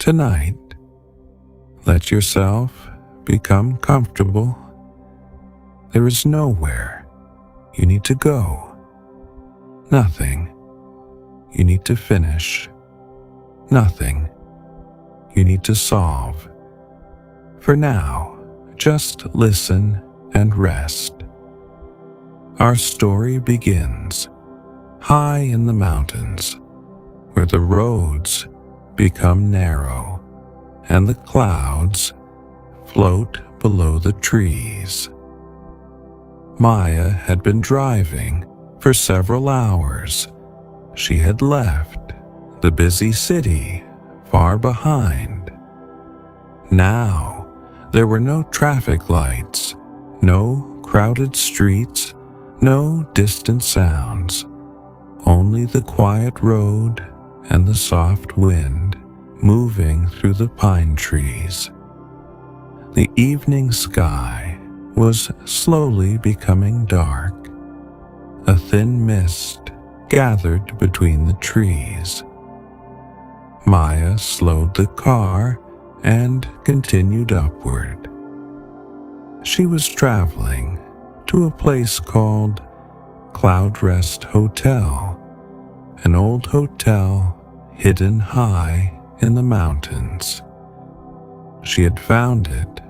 Tonight, let yourself become comfortable. There is nowhere you need to go, nothing you need to finish, nothing you need to solve. For now, just listen and rest. Our story begins high in the mountains, where the roads become narrow and the clouds float below the trees. Maya had been driving for several hours. She had left the busy city far behind. Now, there were no traffic lights, no crowded streets, no distant sounds, only the quiet road and the soft wind moving through the pine trees. The evening sky was slowly becoming dark. A thin mist gathered between the trees. Maya slowed the car and continued upward. She was traveling to a place called Cloud Rest Hotel, an old hotel hidden high in the mountains. She had found it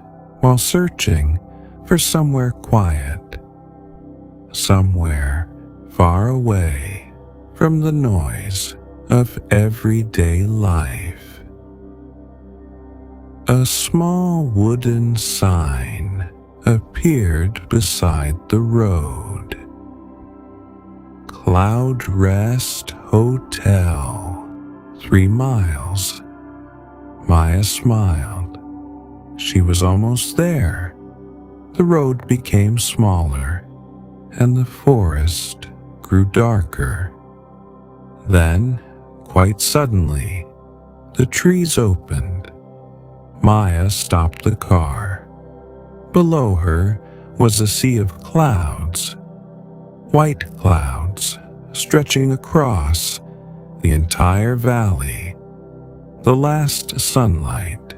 while searching for somewhere quiet, somewhere far away from the noise of everyday life. A small wooden sign appeared beside the road. Cloud Rest Hotel, 3 miles. Maya smiled. She was almost there. The road became smaller, and the forest grew darker. Then, quite suddenly, the trees opened. Maya stopped the car. Below her was a sea of clouds, white clouds stretching across the entire valley. The last sunlight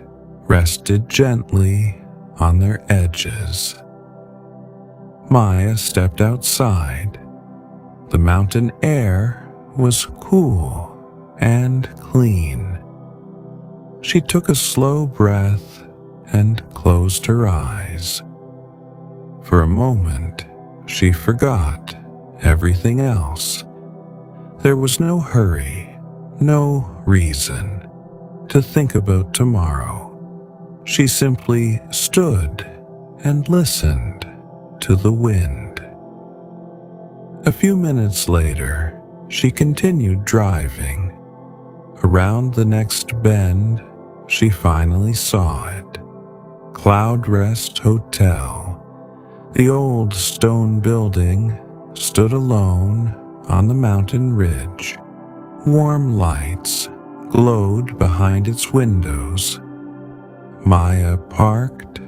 rested gently on their edges. Maya stepped outside. The mountain air was cool and clean. She took a slow breath and closed her eyes. For a moment, she forgot everything else. There was no hurry, no reason to think about tomorrow. She simply stood and listened to the wind. A few minutes later, she continued driving. Around the next bend, she finally saw it. Cloud Rest Hotel. The old stone building stood alone on the mountain ridge. Warm lights glowed behind its windows. Maya parked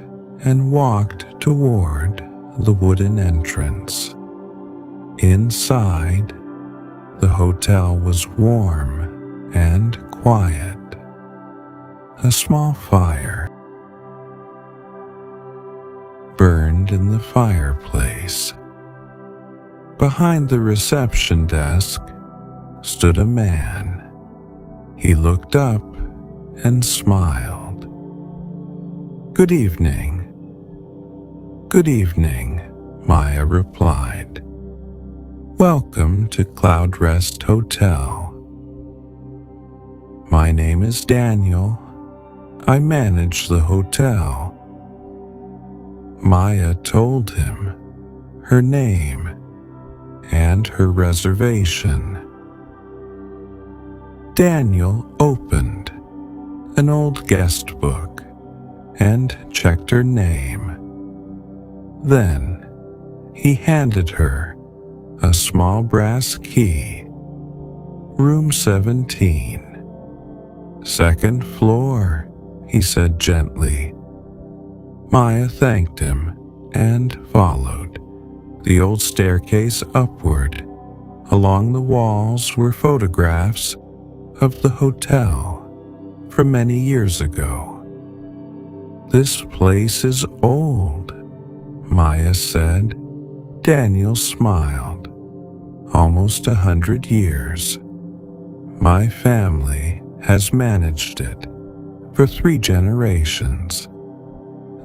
and walked toward the wooden entrance. Inside, the hotel was warm and quiet. A small fire burned in the fireplace. Behind the reception desk stood a man. He looked up and smiled. "Good evening." "Good evening," Maya replied. "Welcome to Cloud Rest Hotel. My name is Daniel. I manage the hotel." Maya told him her name and her reservation. Daniel opened an old guest book and checked her name. Then he handed her a small brass key. "Room 17. Second floor," he said gently. Maya thanked him and followed the old staircase upward. Along the walls were photographs of the hotel from many years ago. This place is old, Maya said. Daniel smiled. Almost 100 years. My family has managed it for 3 generations.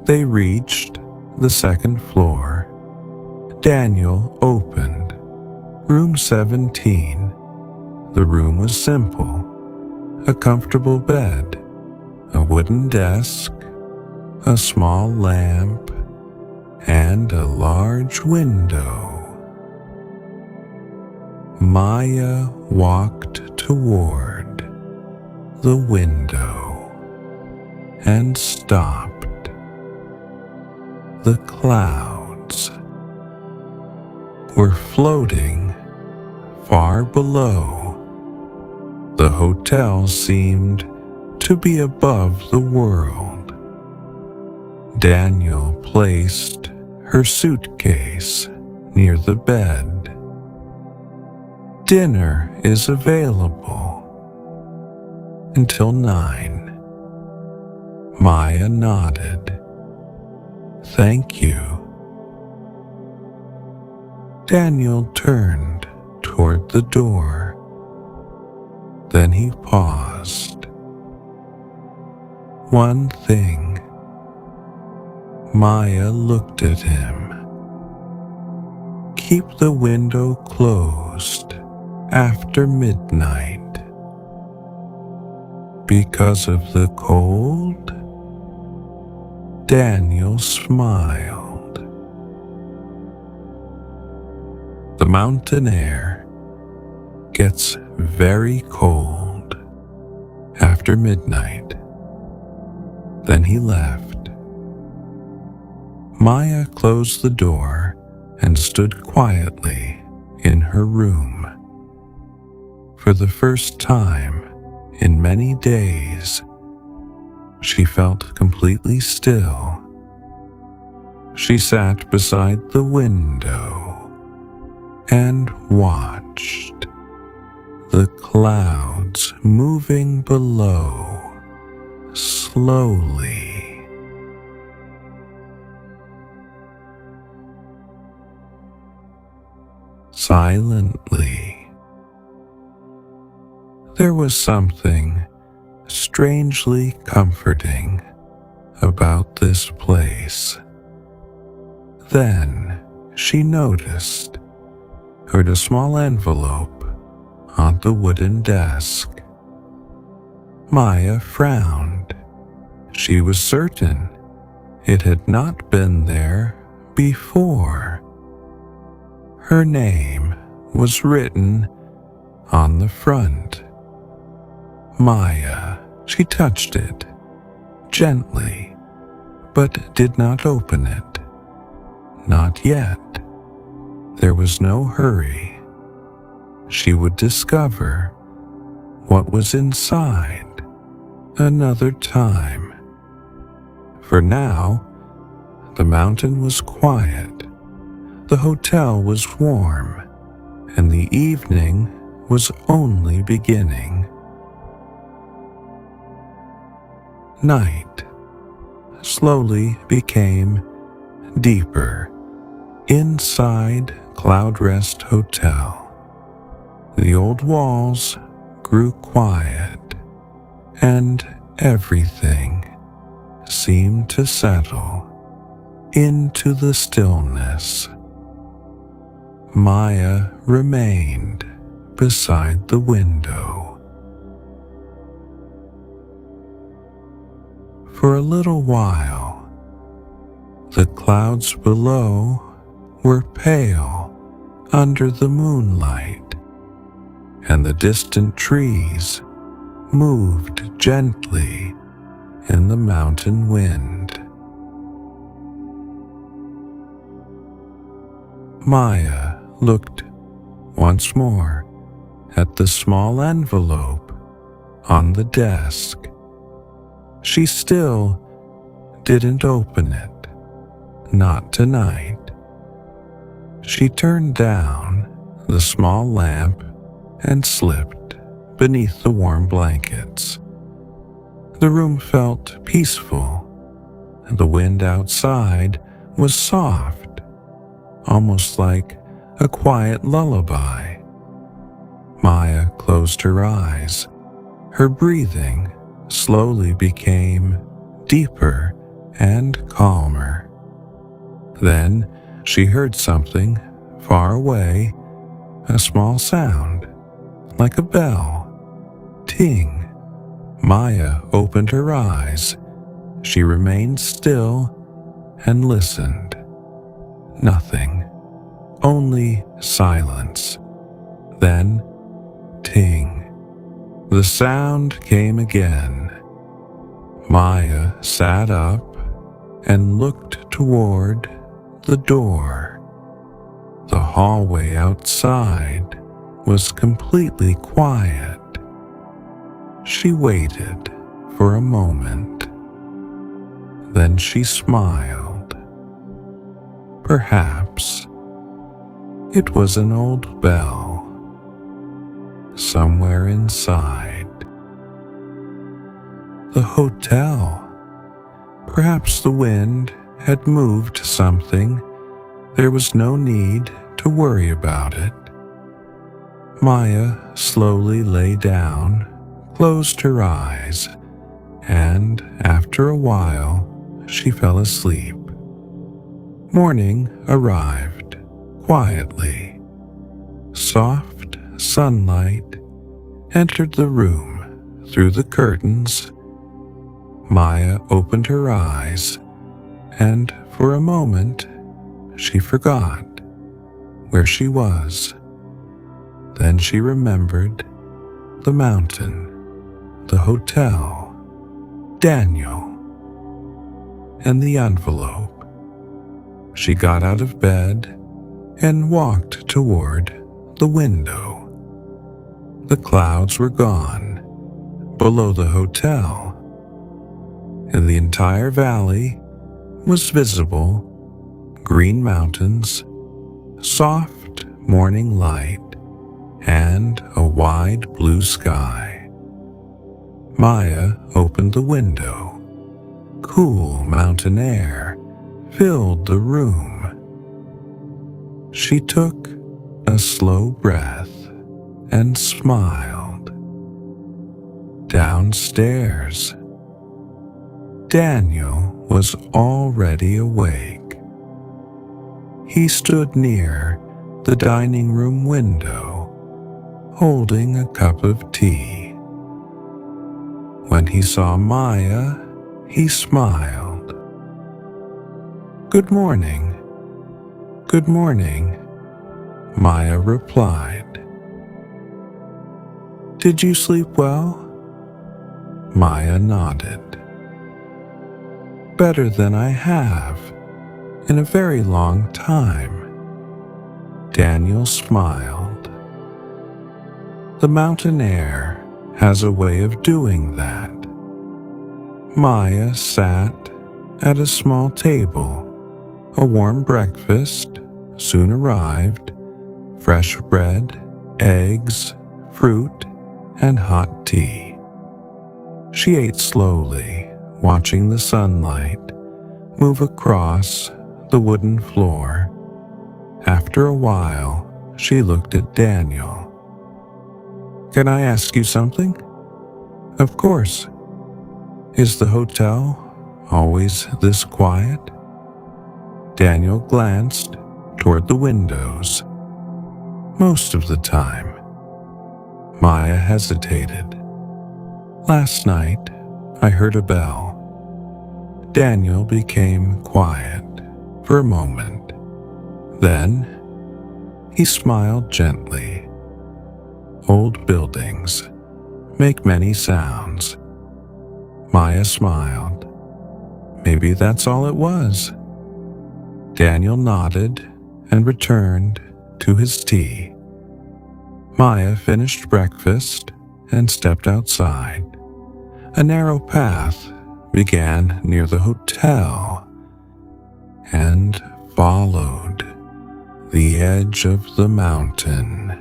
They reached the second floor. Daniel opened room 17. The room was simple. A comfortable bed, a wooden desk, a small lamp, and a large window. Maya walked toward the window and stopped. The clouds were floating far below. The hotel seemed to be above the world. Daniel placed her suitcase near the bed. Dinner is available until 9. Maya nodded. Thank you. Daniel turned toward the door. Then he paused. One thing. Maya looked at him. Keep the window closed after midnight. Because of the cold? Daniel smiled. The mountain air gets very cold after midnight. Then he left. Maya closed the door and stood quietly in her room. For the first time in many days, she felt completely still. She sat beside the window and watched the clouds moving below slowly. Silently. There was something strangely comforting about this place. Then she noticed, heard a small envelope on the wooden desk. Maya frowned. She was certain it had not been there before. Her name was written on the front. Maya, she touched it gently, but did not open it. Not yet. There was no hurry. She would discover what was inside another time. For now, the mountain was quiet, the hotel was warm, and the evening was only beginning. Night slowly became deeper inside Cloudrest Hotel. The old walls grew quiet, and everything seemed to settle into the stillness. Maya remained beside the window. For a little while, the clouds below were pale under the moonlight, and the distant trees moved gently in the mountain wind. Maya looked once more at the small envelope on the desk. She still didn't open it, not tonight. She turned down the small lamp and slipped beneath the warm blankets. The room felt peaceful, and the wind outside was soft, almost like a quiet lullaby. Maya closed her eyes. Her breathing slowly became deeper and calmer. Then she heard something far away, a small sound, like a bell. Ting! Maya opened her eyes. She remained still and listened. Nothing, only silence. Then, ting! The sound came again. Maya sat up and looked toward the door. The hallway outside was completely quiet. She waited for a moment. Then she smiled. Perhaps it was an old bell somewhere inside the hotel. Perhaps the wind had moved something. There was no need to worry about it. Maya slowly lay down, closed her eyes, and after a while, she fell asleep. Morning arrived quietly. Soft sunlight entered the room through the curtains. Maya opened her eyes, and for a moment, she forgot where she was. Then she remembered the mountain, the hotel, Daniel, and the envelope. She got out of bed and walked toward the window. The clouds were gone below the hotel, and the entire valley was visible. Green mountains, soft morning light, and a wide blue sky. Maya opened the window. Cool mountain air filled the room. She took a slow breath and smiled. Downstairs, Daniel was already awake. He stood near the dining room window, holding a cup of tea. When he saw Maya, he smiled. "Good morning." "Good morning," Maya replied. "Did you sleep well?" Maya nodded. "Better than I have in a very long time." Daniel smiled. "The mountain air has a way of doing that." Maya sat at a small table. A warm breakfast soon arrived. Fresh bread, eggs, fruit, and hot tea. She ate slowly, watching the sunlight move across the wooden floor. After a while, she looked at Daniel. "Can I ask you something?" "Of course." "Is the hotel always this quiet?" Daniel glanced toward the windows. "Most of the time." Maya hesitated. "Last night, I heard a bell." Daniel became quiet for a moment. Then, he smiled gently. "Old buildings make many sounds." Maya smiled. "Maybe that's all it was." Daniel nodded and returned to his tea. Maya finished breakfast and stepped outside. A narrow path began near the hotel and followed the edge of the mountain.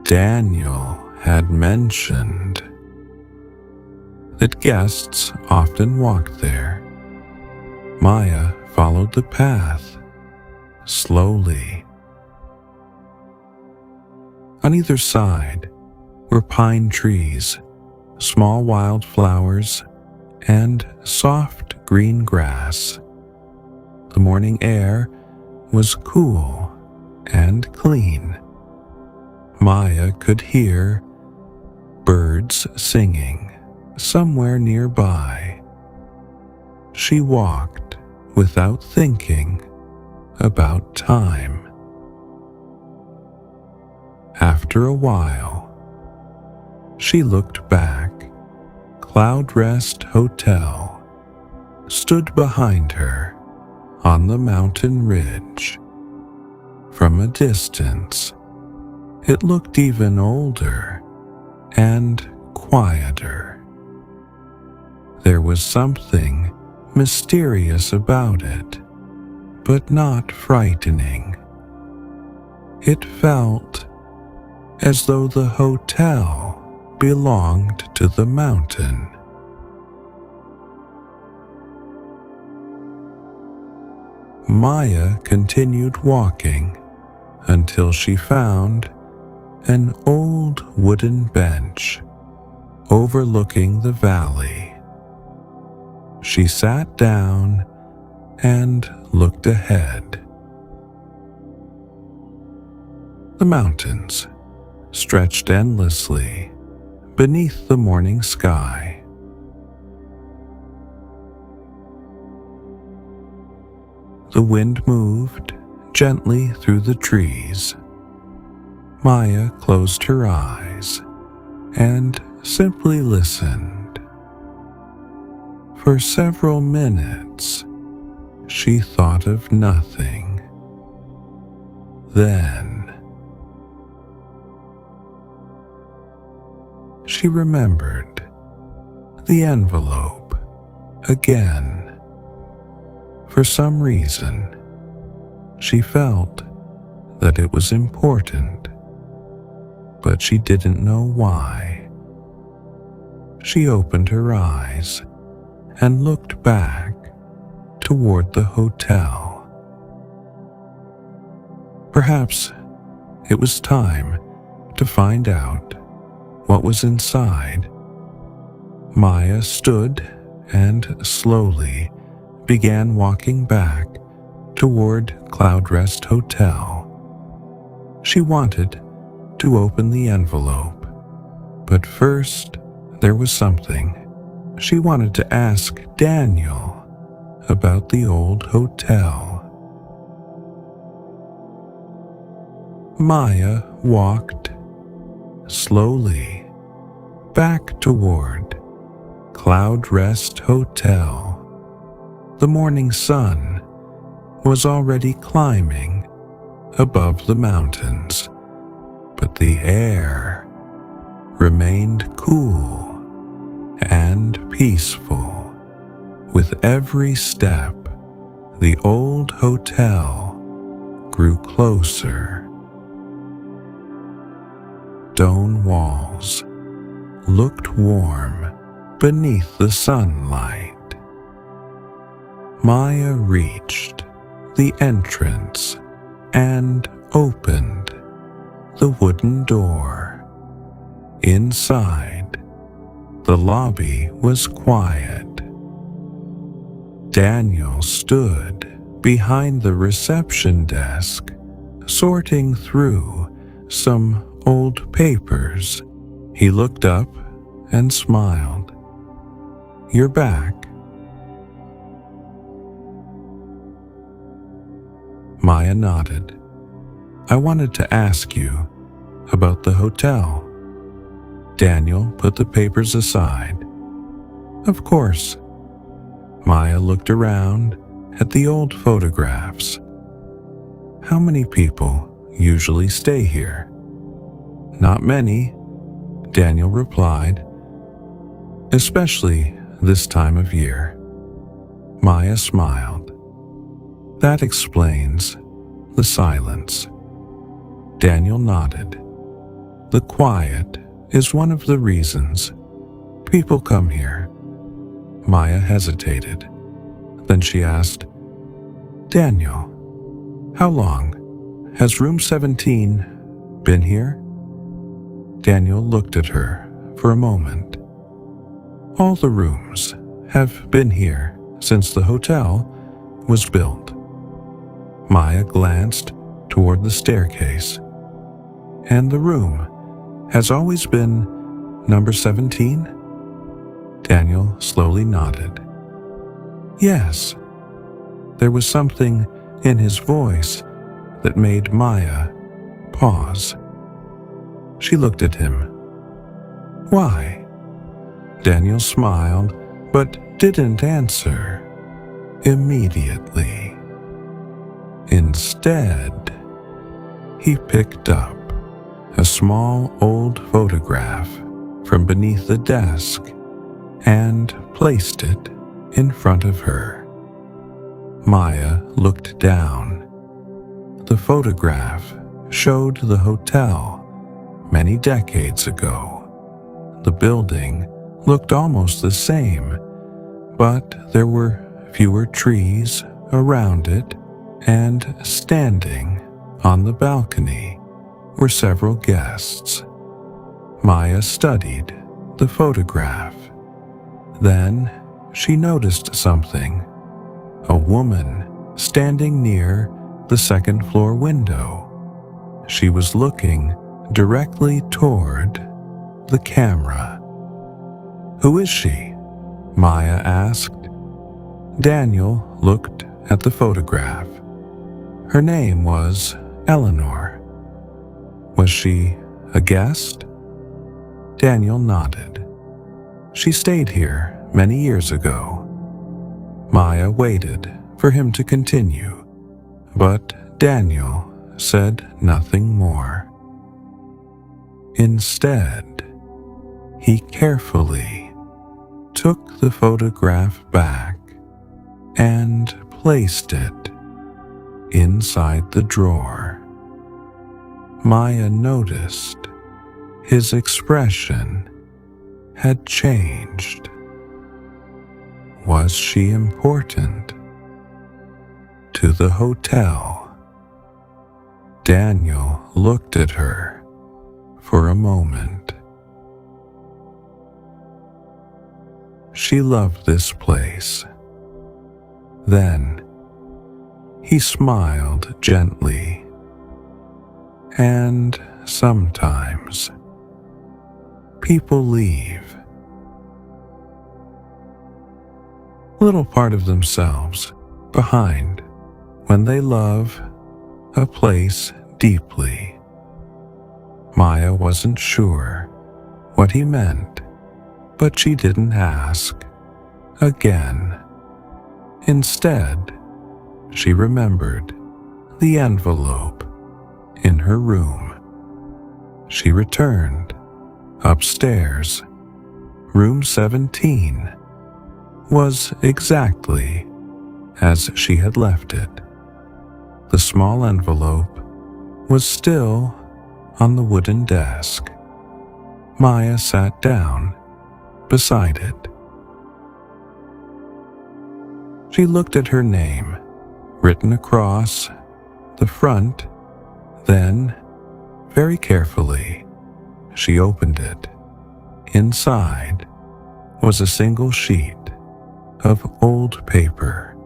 Daniel had mentioned. that guests often walked there. Maya followed the path slowly. On either side were pine trees, small wildflowers, and soft green grass. The morning air was cool and clean. Maya could hear birds singing somewhere nearby. She walked without thinking about time. After a while, she looked back. Cloud Rest Hotel stood behind her on the mountain ridge. From a distance, it looked even older and quieter. There was something mysterious about it, but not frightening. It felt as though the hotel belonged to the mountain. Maya continued walking until she found an old wooden bench overlooking the valley. She sat down and looked ahead. The mountains stretched endlessly beneath the morning sky. The wind moved gently through the trees. Maya closed her eyes and simply listened. For several minutes, she thought of nothing. Then, she remembered the envelope again. For some reason, she felt that it was important, but she didn't know why. She opened her eyes and looked back toward the hotel. Perhaps it was time to find out what was inside. Maya stood and slowly began walking back toward Cloud Rest Hotel. She wanted to open the envelope, but first there was something she wanted to ask Daniel about the old hotel. Maya walked slowly back toward Cloud Rest Hotel. The morning sun was already climbing above the mountains, but the air remained cool and peaceful. With every step, the old hotel grew closer. Stone walls looked warm beneath the sunlight. Maya reached the entrance and opened the wooden door. Inside, the lobby was quiet. Daniel stood behind the reception desk, sorting through some old papers. He looked up and smiled. "You're back." Maya nodded. "I wanted to ask you about the hotel." Daniel put the papers aside. "Of course." Maya looked around at the old photographs. "How many people usually stay here?" "Not many," Daniel replied, "especially this time of year." Maya smiled. "That explains the silence." Daniel nodded. "The quiet is one of the reasons people come here Maya hesitated. Then she asked, "Daniel, how long has room 17 been here?" Daniel looked at her for a moment. "All the rooms have been here since the hotel was built." Maya glanced toward the staircase. "And the room has always been number 17? Daniel slowly nodded. "Yes." There was something in his voice that made Maya pause. She looked at him. "Why?" Daniel smiled, but didn't answer immediately. Instead, he picked up a small old photograph from beneath the desk and placed it in front of her. Maya looked down. The photograph showed the hotel many decades ago. The building looked almost the same, but there were fewer trees around it, and standing on the balcony were several guests. Maya studied the photograph. Then she noticed something. A woman standing near the second-floor window. She was looking directly toward the camera. "Who is she?" Maya asked. Daniel looked at the photograph. Her name was Eleanor. "Was she a guest?" Daniel nodded. "She stayed here many years ago." Maya waited for him to continue, but Daniel said nothing more. Instead, he carefully took the photograph back and placed it inside the drawer. Maya noticed his expression had changed. Was she important to the hotel? Daniel looked at her for a moment. She loved this place. Then he smiled gently. And sometimes people leave. Little part of themselves behind when they love a place deeply. Maya wasn't sure what he meant, but she didn't ask again. Instead, she remembered the envelope in her room. She returned upstairs. Room 17 was exactly as she had left it. The small envelope was still on the wooden desk. Maya sat down beside it. She looked at her name, written across the front. Then, very carefully, she opened it. Inside was a single sheet of old paper.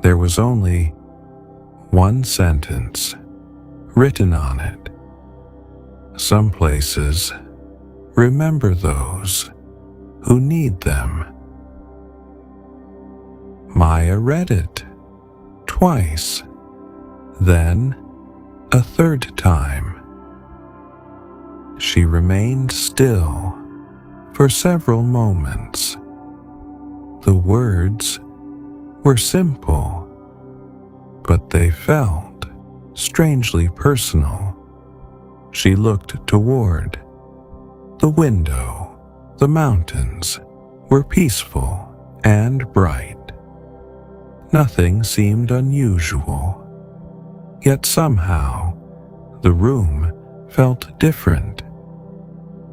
There was only one sentence written on it. Some places remember those who need them. Maya read it twice, then a third time. She remained still for several moments. The words were simple, but they felt strangely personal. She looked toward the window. The mountains were peaceful and bright. Nothing seemed unusual. Yet somehow, the room felt different.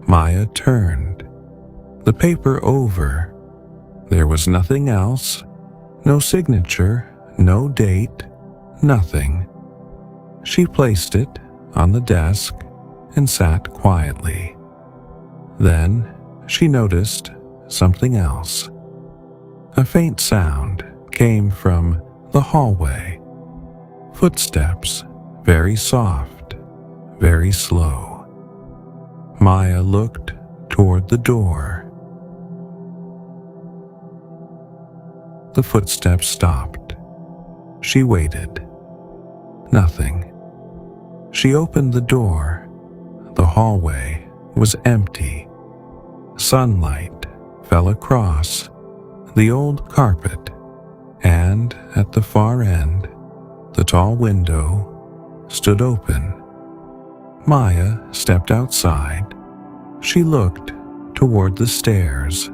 Maya turned the paper over. There was nothing else, no signature, no date, nothing. She placed it on the desk and sat quietly. Then she noticed something else. A faint sound came from the hallway. Footsteps, very soft, very slow. Maya looked toward the door. The footsteps stopped. She waited. Nothing. She opened the door. The hallway was empty. Sunlight fell across the old carpet, and at the far end, the tall window stood open. Maya stepped outside. She looked toward the stairs.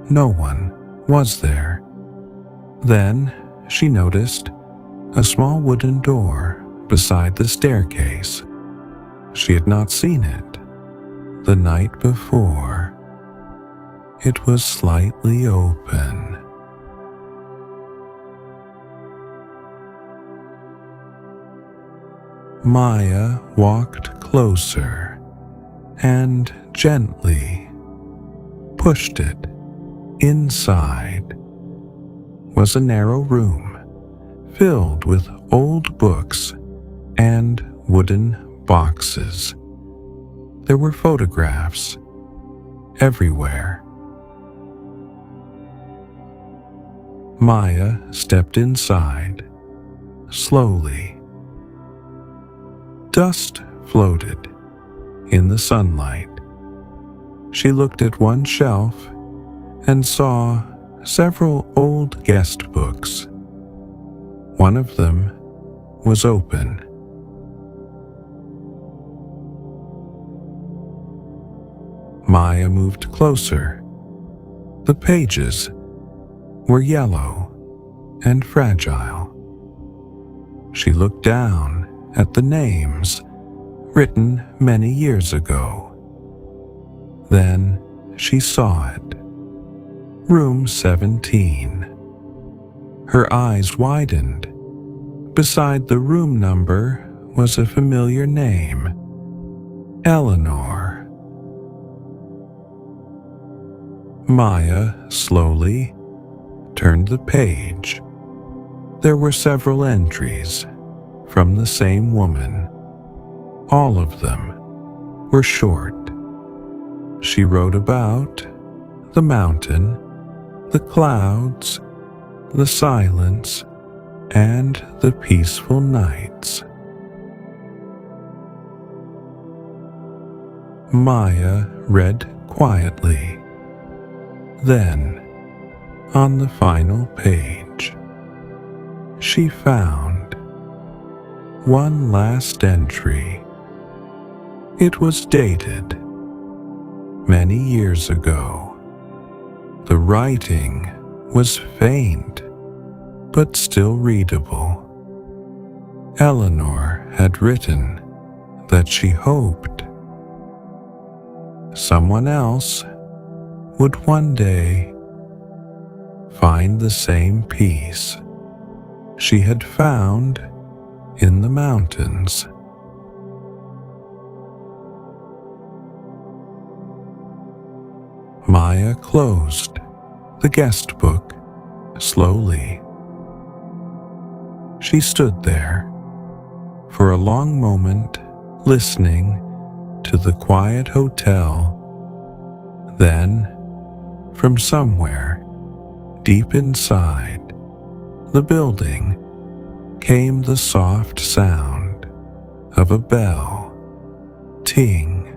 No one was there. Then she noticed a small wooden door beside the staircase. She had not seen it the night before. It was slightly open. Maya walked closer and gently pushed it. Inside was a narrow room filled with old books and wooden boxes. There were photographs everywhere. Maya stepped inside, slowly. Dust floated in the sunlight. She looked at one shelf and saw several old guest books. One of them was open. Maya moved closer. The pages were yellow and fragile. She looked down at the names written many years ago. Then she saw it. Room 17. Her eyes widened. Beside the room number was a familiar name, Eleanor. Maya slowly turned the page. There were several entries from the same woman. All of them were short. She wrote about the mountain, the clouds, the silence, and the peaceful nights. Maya read quietly. Then, on the final page, she found one last entry. It was dated many years ago. The writing was faint, but still readable. Eleanor had written that she hoped someone else would one day find the same peace she had found in the mountains. Maya closed the guest book slowly. She stood there for a long moment, listening to the quiet hotel. Then, from somewhere deep inside the building, came the soft sound of a bell. Ting.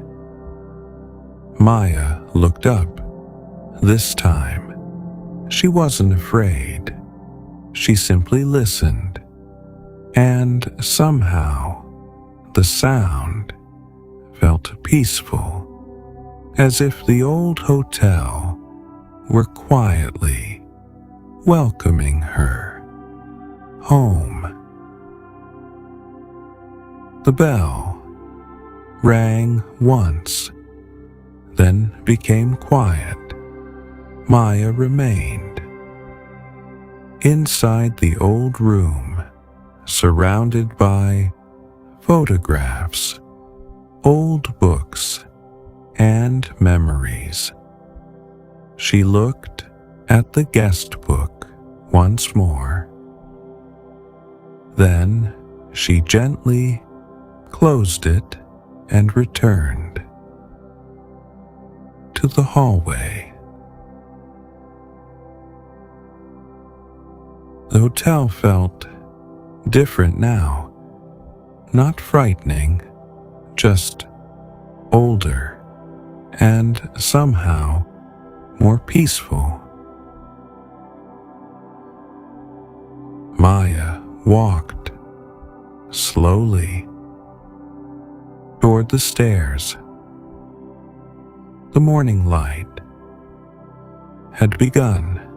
Maya looked up. This time, she wasn't afraid. She simply listened, and somehow the sound felt peaceful, as if the old hotel were quietly welcoming her home. The bell rang once, then became quiet. Maya remained. Inside the old room, surrounded by photographs, old books, and memories. She looked at the guest book once more. Then she gently closed it and returned to the hallway. The hotel felt different now, not frightening, just older and somehow more peaceful. Maya walked slowly toward the stairs. The morning light had begun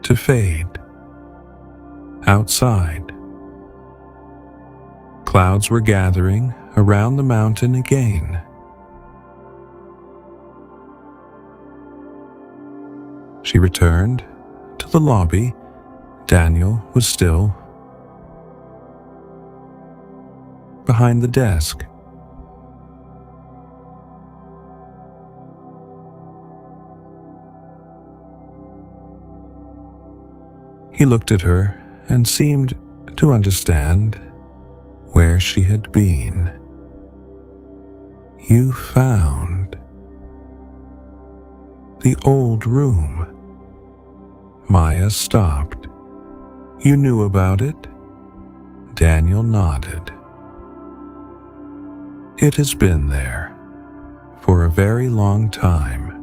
to fade. Outside, clouds were gathering around the mountain again. She returned to the lobby. Daniel was still behind the desk. He looked at her and seemed to understand where she had been. You found the old room. Maya stopped. You knew about it? Daniel nodded. It has been there for a very long time.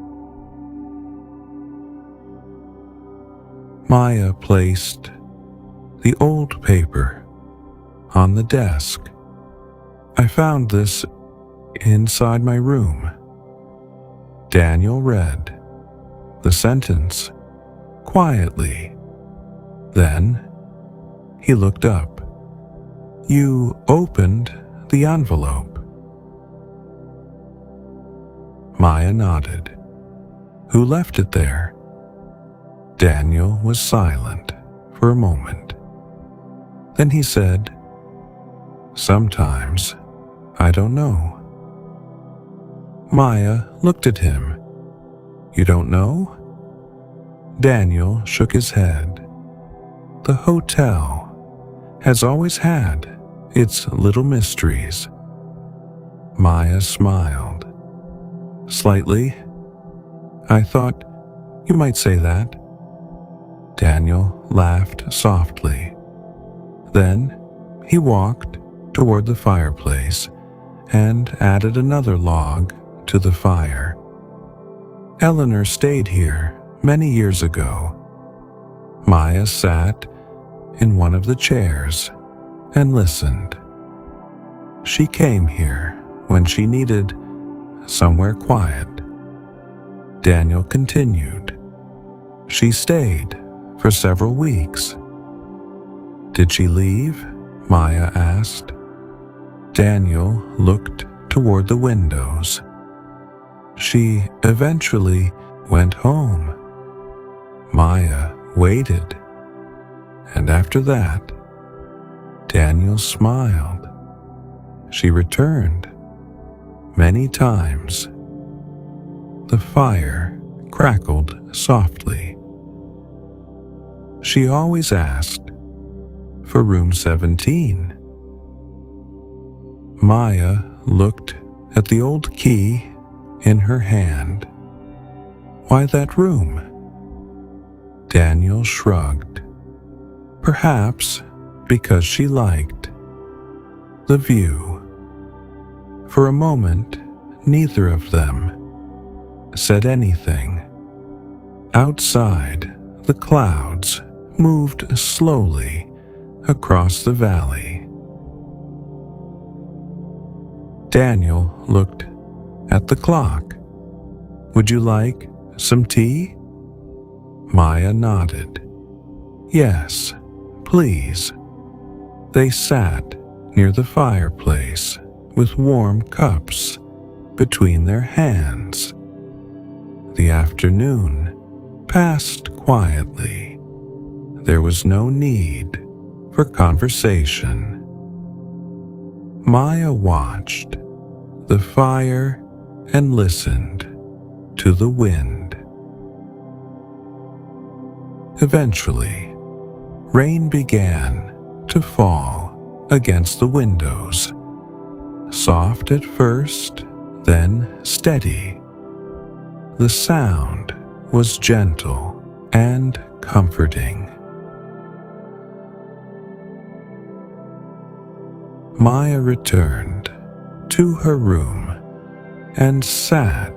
Maya placed the old paper on the desk. I found this inside my room. Daniel read the sentence quietly. Then he looked up. You opened the envelope. Maya nodded. Who left it there? Daniel was silent for a moment. Then he said, Sometimes I don't know. Maya looked at him. You don't know? Daniel shook his head. The hotel has always had its little mysteries. Maya smiled. Slightly. I thought you might say that. Daniel laughed softly. Then he walked toward the fireplace and added another log to the fire. Eleanor stayed here many years ago. Maya sat in one of the chairs and listened. She came here when she needed somewhere quiet. Daniel continued. She stayed for several weeks. Did she leave? Maya asked. Daniel looked toward the windows. She eventually went home. Maya waited, and after that, Daniel smiled. She returned many times. The fire crackled softly. She always asked for room 17. Maya looked at the old key in her hand. Why that room? Daniel shrugged. Perhaps because she liked the view. For a moment, neither of them said anything. Outside, the clouds moved slowly across the valley. Daniel looked at the clock. Would you like some tea? Maya nodded. Yes, please. They sat near the fireplace with warm cups between their hands. The afternoon passed quietly. There was no need for conversation. Maya watched the fire and listened to the wind. Eventually, rain began to fall against the windows, soft at first, then steady. The sound was gentle and comforting. Maya returned to her room and sat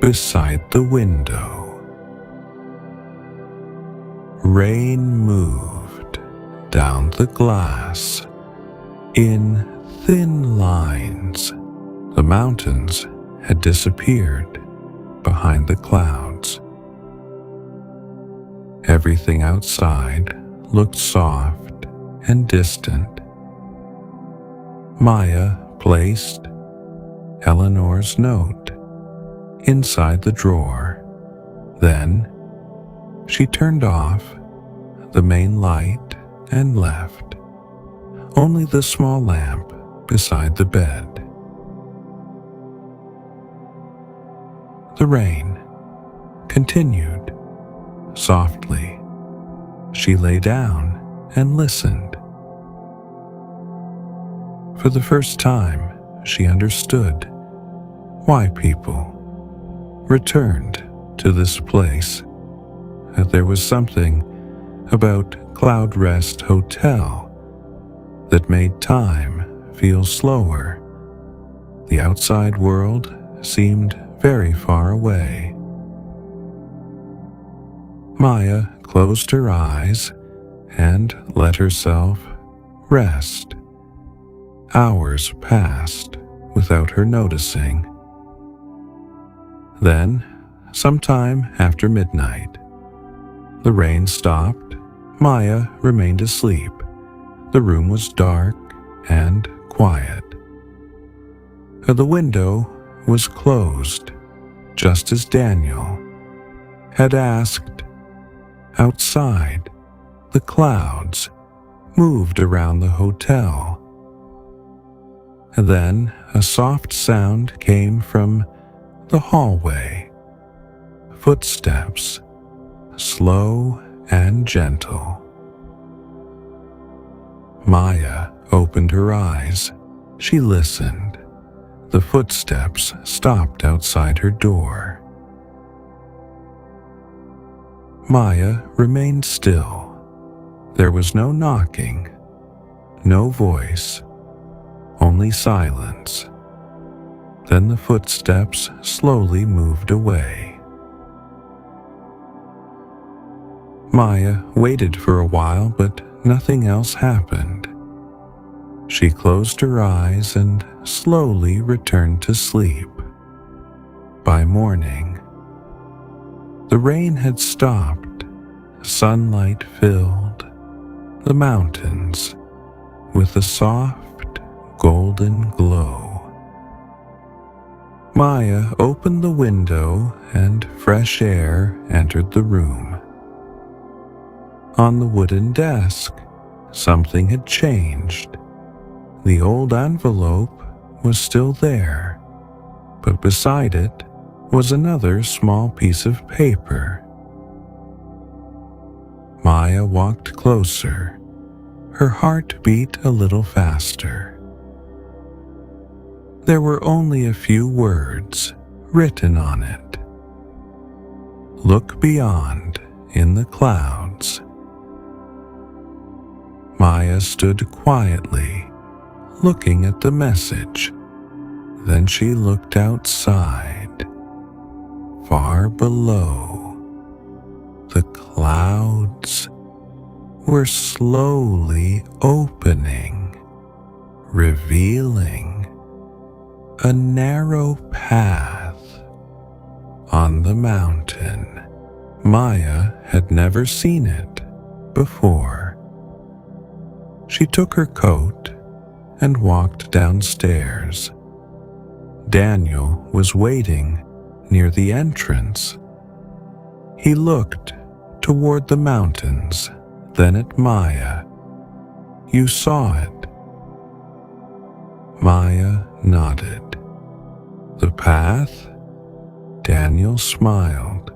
beside the window. Rain moved down the glass in thin lines. The mountains had disappeared behind the clouds. Everything outside looked soft and distant. Maya placed Eleanor's note inside the drawer. Then she turned off the main light and left only the small lamp beside the bed. The rain continued softly. She lay down and listened. For the first time, she understood why people returned to this place. That there was something about Cloud Rest Hotel that made time feel slower. The outside world seemed very far away. Maya closed her eyes and let herself rest. Hours passed without her noticing. Then, sometime after midnight, the rain stopped. Maya remained asleep. The room was dark and quiet. The window was closed, just as Daniel had asked. Outside, the clouds moved around the hotel. Then a soft sound came from the hallway. Footsteps, slow and gentle. Maya opened her eyes. She listened. The footsteps stopped outside her door. Maya remained still. There was no knocking, no voice, only silence. Then the footsteps slowly moved away. Maya waited for a while, but nothing else happened. She closed her eyes and slowly returned to sleep. By morning, the rain had stopped. Sunlight filled the mountains with a soft golden glow. Maya opened the window and fresh air entered the room. On the wooden desk, something had changed. The old envelope was still there, but beside it was another small piece of paper. Maya walked closer. Her heart beat a little faster. There were only a few words written on it. Look beyond in the clouds. Maya stood quietly, looking at the message. Then she looked outside. Far below, the clouds were slowly opening, revealing a narrow path on the mountain. Maya had never seen it before. She took her coat and walked downstairs. Daniel was waiting near the entrance. He looked toward the mountains, then at Maya. "You saw it?" Maya nodded. "The path?" Daniel smiled.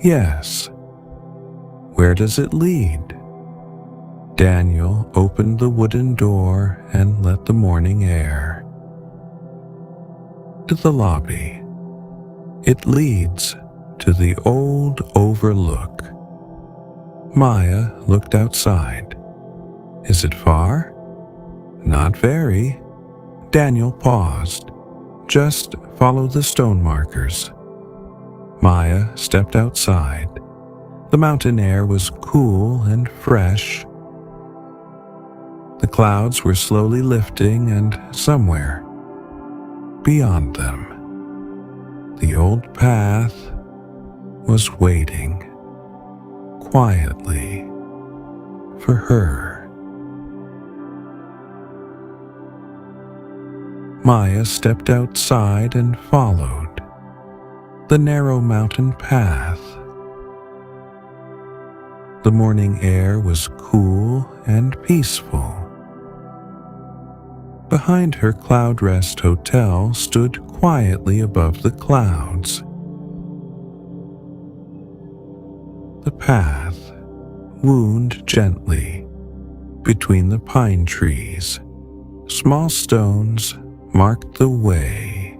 "Yes." "Where does it lead?" Daniel opened the wooden door and let the morning air. "To the lobby. It leads to the old overlook." Maya looked outside. "Is it far?" "Not very." Daniel paused. "Just follow the stone markers." Maya stepped outside. The mountain air was cool and fresh. The clouds were slowly lifting, and somewhere beyond them, the old path was waiting quietly for her. Maya stepped outside and followed the narrow mountain path. The morning air was cool and peaceful. Behind her, Cloud Rest Hotel stood quietly above the clouds. The path wound gently between the pine trees. Small stones marked the way,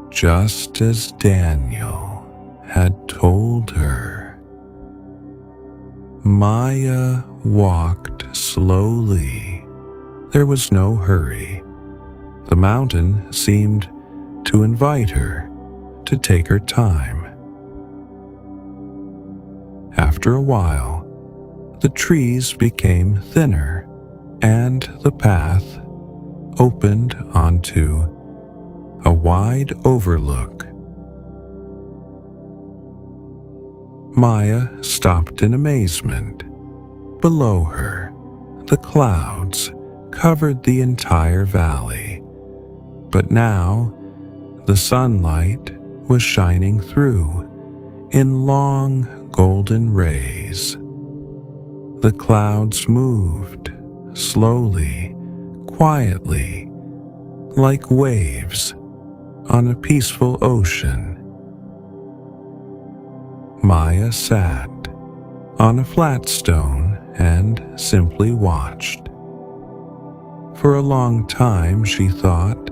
just as Daniel had told her. Maya walked slowly. There was no hurry. The mountain seemed to invite her to take her time. After a while, the trees became thinner, and the path opened onto a wide overlook. Maya stopped in amazement. Below her, the clouds covered the entire valley, but now the sunlight was shining through in long golden rays. The clouds moved slowly, quietly, like waves on a peaceful ocean. Maya sat on a flat stone and simply watched. For a long time she thought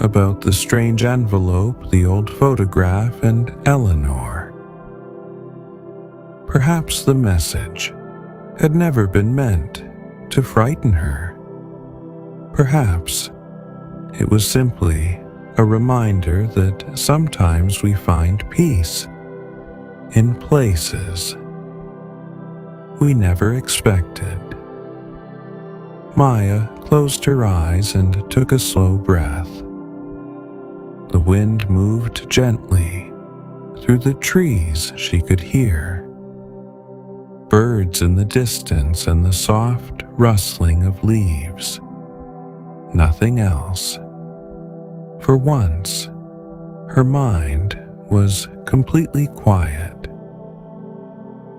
about the strange envelope, the old photograph, and Eleanor. Perhaps the message had never been meant to frighten her. Perhaps it was simply a reminder that sometimes we find peace in places we never expected. Maya closed her eyes and took a slow breath. The wind moved gently through the trees. She could hear birds in the distance and the soft rustling of leaves. Nothing else. For once, her mind was completely quiet.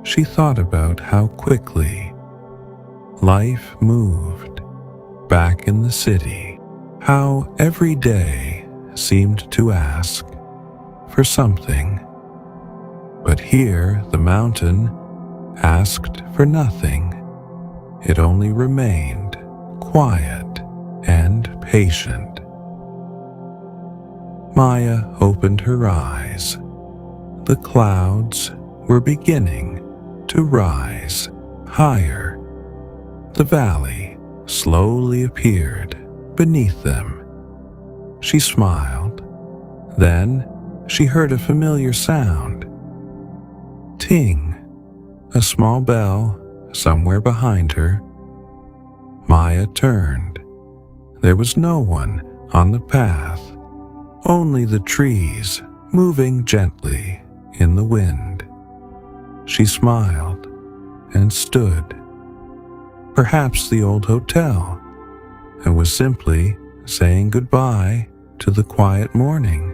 She thought about how quickly life moved back in the city, how every day seemed to ask for something. But here the mountain asked for nothing. It only remained quiet and patient. Maya opened her eyes. The clouds were beginning to rise higher. The valley slowly appeared beneath them. She smiled. Then she heard a familiar sound. Ting! A small bell somewhere behind her. Maya turned. There was no one on the path, only the trees moving gently in the wind. She smiled and stood. Perhaps the old hotel, and was simply saying goodbye to the quiet morning.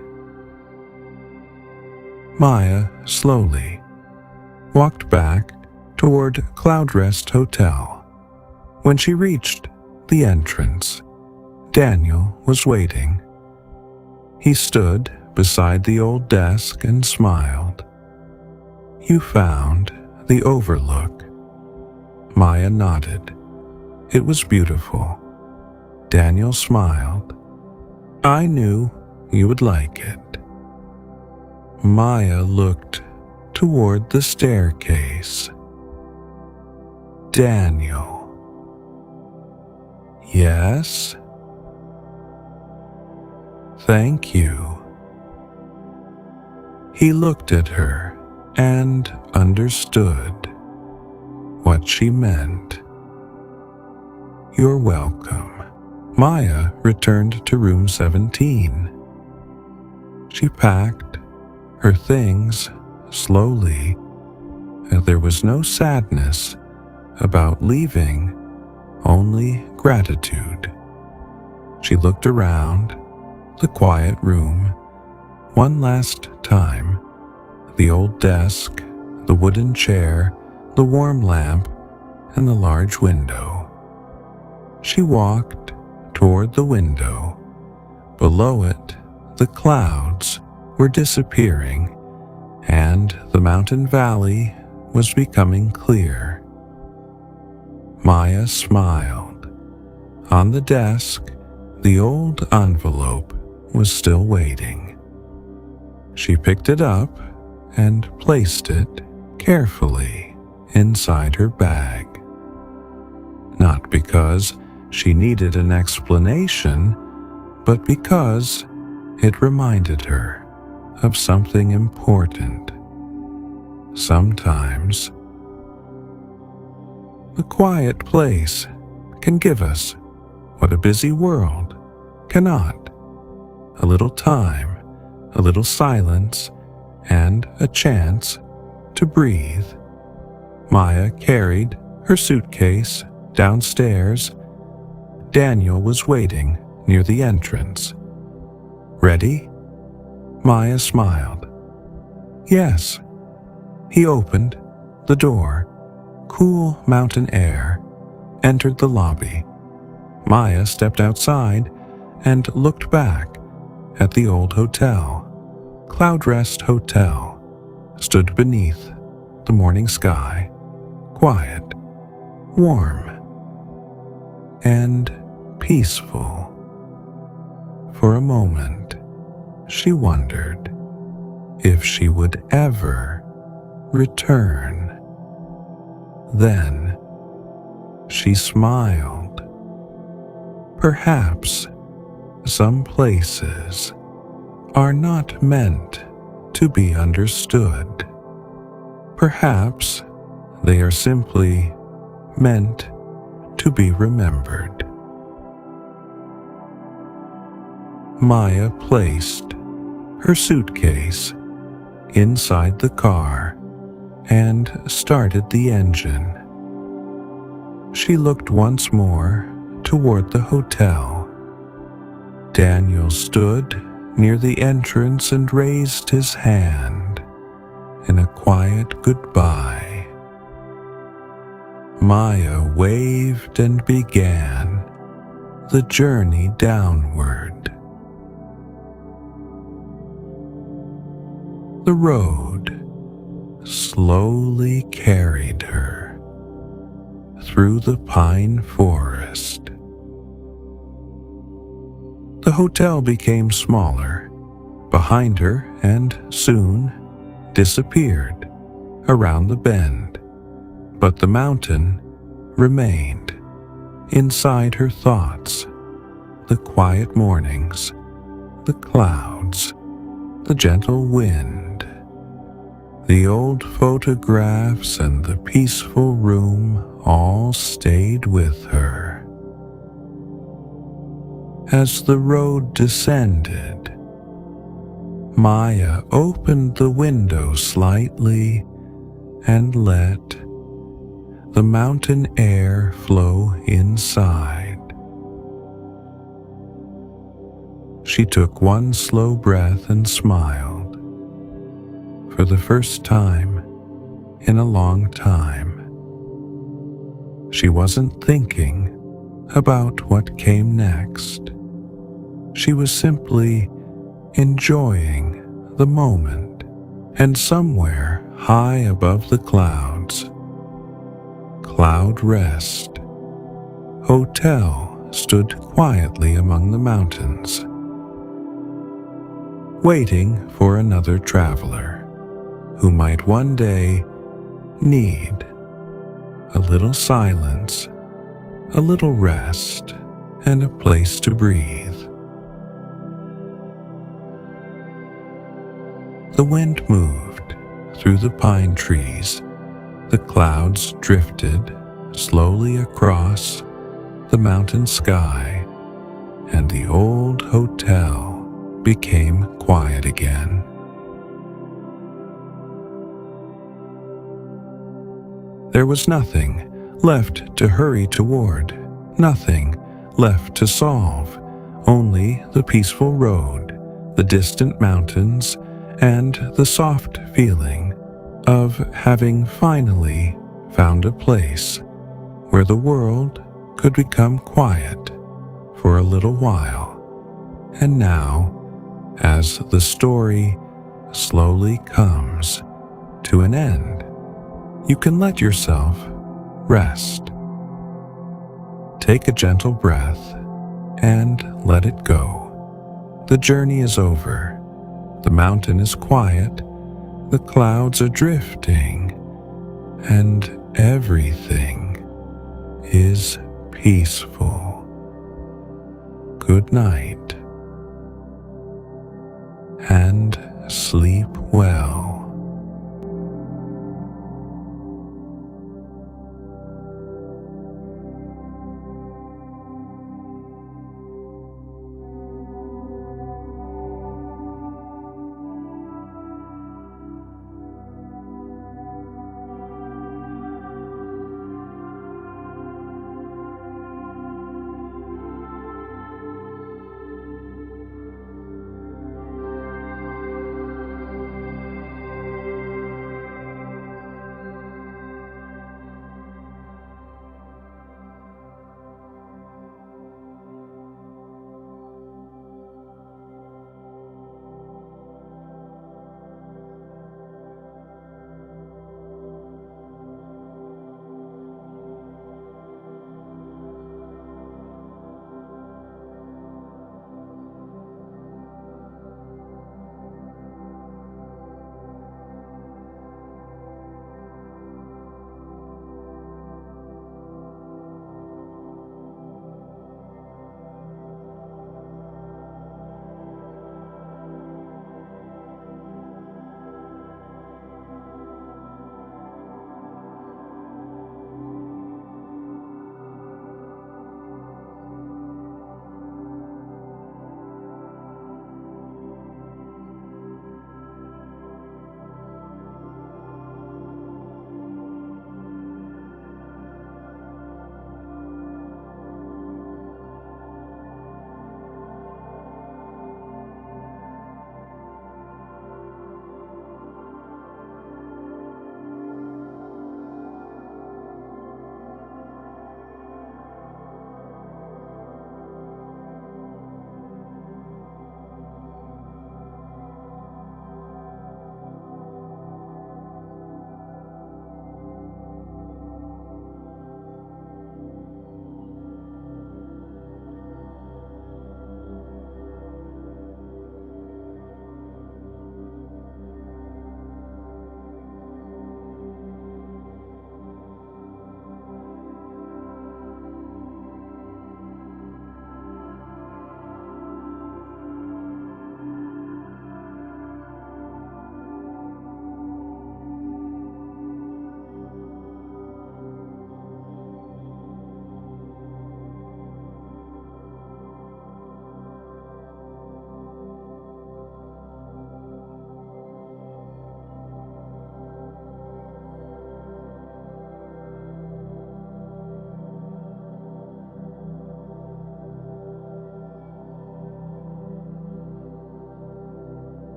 Maya slowly walked back toward Cloudrest Hotel. When she reached the entrance, Daniel was waiting. He stood beside the old desk and smiled. "You found the overlook?" Maya nodded. "It was beautiful." Daniel smiled. "I knew you would like it." Maya looked toward the staircase. "Daniel." "Yes?" "Thank you." He looked at her and understood what she meant. "You're welcome." Maya returned to room 17. She packed her things slowly. There was no sadness about leaving, only gratitude. She looked around the quiet room one last time. The old desk, the wooden chair, the warm lamp, and the large window. She walked toward the window. Below it, the clouds were disappearing, and the mountain valley was becoming clear. Maya smiled. On the desk, the old envelope was still waiting. She picked it up and placed it carefully inside her bag. Not because she needed an explanation, but because it reminded her of something important. Sometimes, a quiet place can give us what a busy world cannot. A little time, a little silence, and a chance to breathe. Maya carried her suitcase downstairs. Daniel was waiting near the entrance. "Ready?" Maya smiled. "Yes." He opened the door. Cool mountain air entered the lobby. Maya stepped outside and looked back at the old hotel. Cloudrest Hotel stood beneath the morning sky, quiet, warm, and peaceful. For a moment, she wondered if she would ever return. Then she smiled. Perhaps some places are not meant to be understood. Perhaps they are simply meant to be remembered. Maya placed her suitcase inside the car and started the engine. She looked once more toward the hotel. Daniel stood near the entrance and raised his hand in a quiet goodbye. Maya waved and began the journey downward. The road slowly carried her through the pine forest. The hotel became smaller behind her and soon disappeared around the bend, but the mountain remained inside her thoughts. The quiet mornings, the clouds, the gentle wind, the old photographs and the peaceful room all stayed with her. As the road descended, Maya opened the window slightly and let the mountain air flow inside. She took one slow breath and smiled. for the first time in a long time. She wasn't thinking about what came next. She was simply enjoying the moment, and somewhere high above the clouds, Cloud Rest Hotel stood quietly among the mountains, waiting for another traveler who might one day need a little silence, a little rest, and a place to breathe. The wind moved through the pine trees. The clouds drifted slowly across the mountain sky, and the old hotel became quiet again. There was nothing left to hurry toward, nothing left to solve, only the peaceful road, the distant mountains, and the soft feeling of having finally found a place where the world could become quiet for a little while. And now, as the story slowly comes to an end, you can let yourself rest. Take a gentle breath and let it go. The journey is over. The mountain is quiet. The clouds are drifting. And everything is peaceful. Good night, and sleep well.